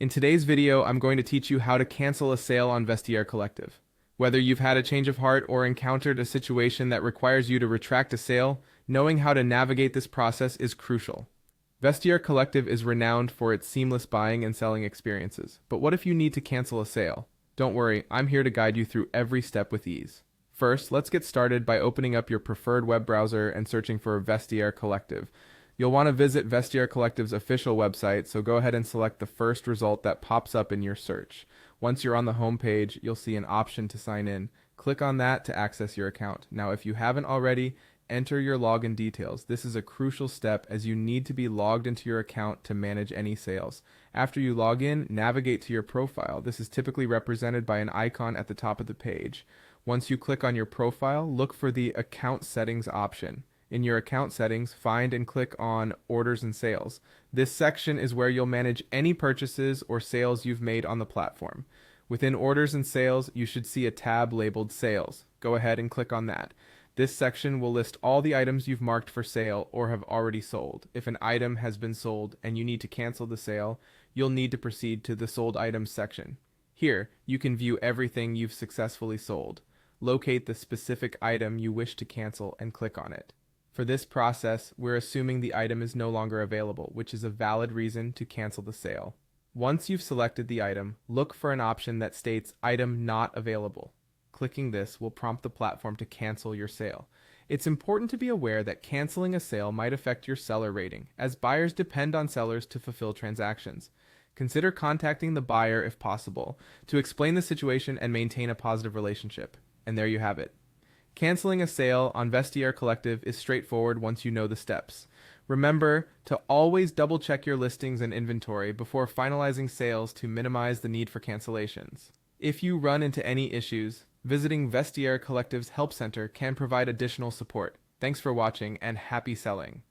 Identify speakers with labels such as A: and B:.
A: In today's video, I'm going to teach you how to cancel a sale on Vestiaire Collective. Whether you've had a change of heart or encountered a situation that requires you to retract a sale, knowing how to navigate this process is crucial. Vestiaire Collective is renowned for its seamless buying and selling experiences. But what if you need to cancel a sale? Don't worry, I'm here to guide you through every step with ease. First, let's get started by opening up your preferred web browser and searching for Vestiaire Collective. You'll want to visit Vestiaire Collective's official website, so go ahead and select the first result that pops up in your search. Once you're on the home page, you'll see an option to sign in. Click on that to access your account. Now, if you haven't already, enter your login details. This is a crucial step as you need to be logged into your account to manage any sales. After you log in, navigate to your profile. This is typically represented by an icon at the top of the page. Once you click on your profile, look for the Account Settings option. In your account settings, find and click on Orders and Sales. This section is where you'll manage any purchases or sales you've made on the platform. Within Orders and Sales, you should see a tab labeled Sales. Go ahead and click on that. This section will list all the items you've marked for sale or have already sold. If an item has been sold and you need to cancel the sale, you'll need to proceed to the Sold Items section. Here, you can view everything you've successfully sold. Locate the specific item you wish to cancel and click on it. For this process, we're assuming the item is no longer available, which is a valid reason to cancel the sale. Once you've selected the item, look for an option that states Item Not Available. Clicking this will prompt the platform to cancel your sale. It's important to be aware that canceling a sale might affect your seller rating, as buyers depend on sellers to fulfill transactions. Consider contacting the buyer if possible, to explain the situation and maintain a positive relationship. And there you have it. Canceling a sale on Vestiaire Collective is straightforward once you know the steps. Remember to always double check your listings and inventory before finalizing sales to minimize the need for cancellations. If you run into any issues, visiting Vestiaire Collective's Help Center can provide additional support. Thanks for watching and happy selling.